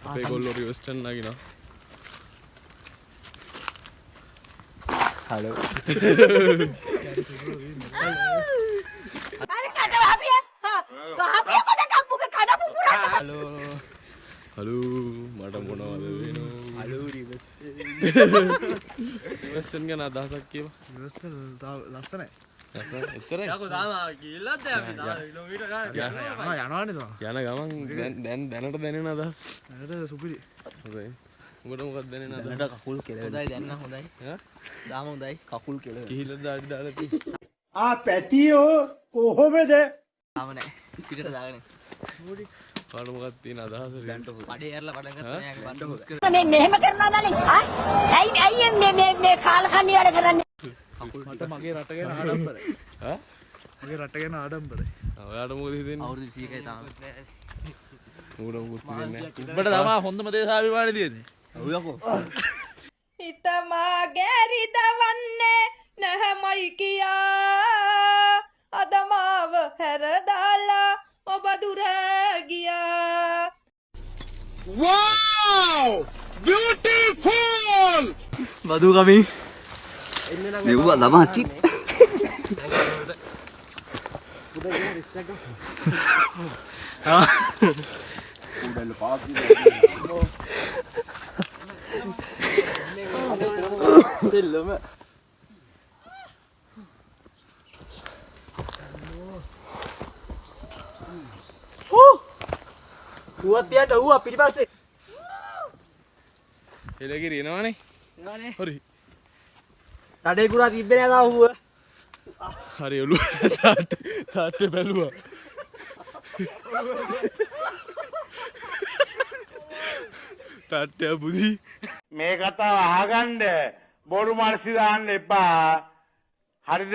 අපේ ගොල්ලෝ රිවස්ටන් නගිනවා. හලෝ. අර කඩ වහපිය. කහපිය කොද කප්පුගේ කඩ පුපුරන්න. හලෝ. හලෝ මට මොනවද වෙනෝ? Hello reverse. රිවස්ටන් ගැන අදහසක් කියව. රිවස්ටන් ලස්සනයි. ලස්සන එච්චරයි. යකෝ තාම ගිල්ලත් අපි තාම කිලෝමීටර් ගානක් යනවානේ තම. යන ගමන් දැන් දැනට දැනෙන අදහස්. දැනට සුපිරි. හොඳයි. උඹට මොකක්ද දැනෙන අදහස්? දැනට කකුල් කෙලවෙන. හොඳයි දැන් නම් හොඳයි ඈ? දාම හොඳයි කකුල් කෙලවෙන. කිහිල්ල දාඩි දාලා තියෙ. පැතියෝ කොහොමද තාම නෑ පිටට දාගෙන කාට මොකක්ද තියෙන අදහස? අඩේ ඇරලා පටන් ගත්තා නේ බණ්ඩ හුස් කර මේ මෙහෙම කරනවා දන්නේ. ඇයි මේ කාලකන්ණි වැඩ කරන්නේ? මට මගේ රට ගැන ආඩම්බරයි. ඈ? මගේ රට ගැන ආඩම්බරයි. ඔයාට මොකද හිතෙන්නේ? අවුරුදු 100කයි තාම ඌට මොකුත් හිතෙන්නේ නැහැ. උඹට තමයි හොඳම දේශාභිමානය තියෙන්නේ. ඔව් යකෝ. හිතමා ගැරි දවන්නේ නැහැමයි කියා අදමාව හැරදාලා ඔබ දුර ගියා. wow beautiful බදු කමින්. මෙව්වා ළමා ටිප් දෙල්ලම ඌවත් ඌ පිටිපස්සේ එලගිරි එනවනේ. එනවනේ. හරි. රඩේ කුරා තිබ්බේ නෑ තාම ඌ. හරි ඔළුව තාත්තේ බැලුවා. තාත්තේ බුදි. මේ කතාව අහගන්න බොරු මර්සි දාන්න එපා හරිද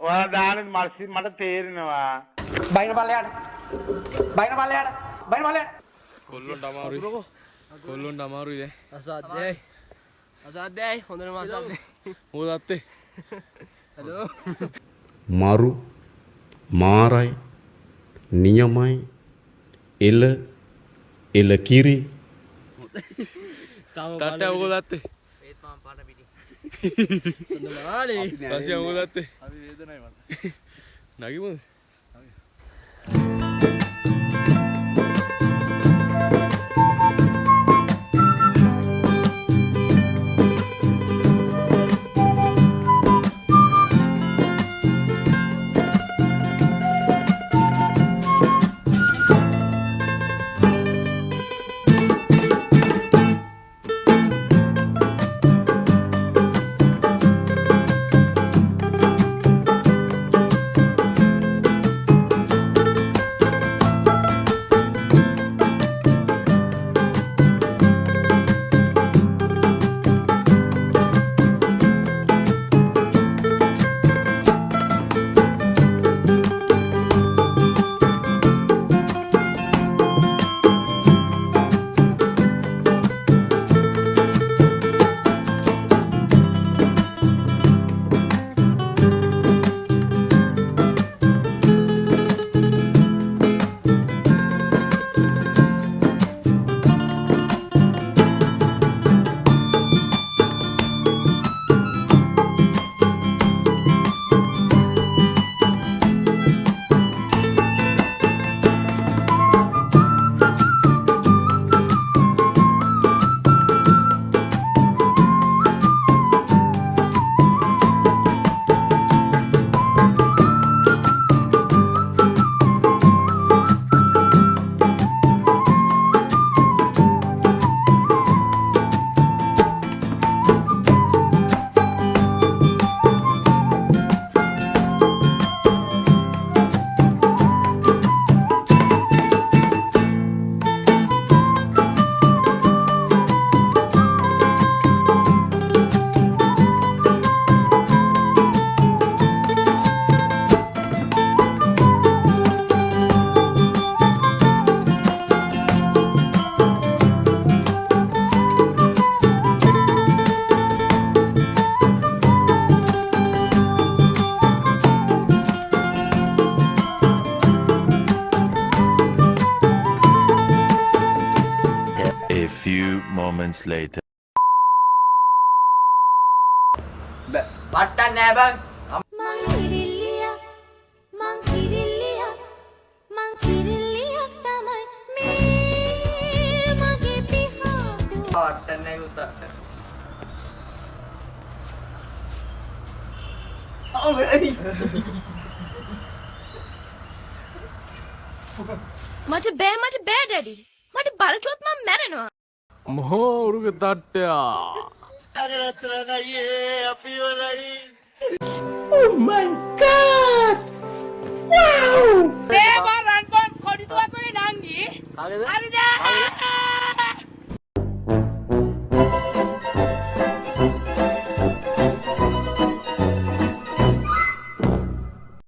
ඔයාලා දාන මර්සි මට තේරෙනවා බයින පල්ලයට බයින පල්ලයට බයින පල්ලයට කොල්ලොන්ට අමාරුයි. කොල්ලොන්ට අමාරුයි දැන්. අසාධ්‍යයි අසාධ්‍යයි හොඳටම අසාධ්‍යයි මොකද අත්තේ? හලෝ මරු මාරයි නියමයි එල කිරි තාත්තේ මොකද අත්තේ? ඒත් මම පාට පිටි සඳමානේ රසියා මොකද අත්තේ? අපි වේදනයි මට. නගිමුද? A few moments later. පට්ටක් නෑ බං. මං කිරිල්ලියක් මං කිරිල්ලියක් මං කිරිල්ලියක් තමයි මේ මගේ පිහාටු පට්ටක් නෑ උතා. මට බෑ ඩැඩි මට බලකියොත් මම මැරෙනවා මොහෝ උරුගේ තට්ටයා කාගේද?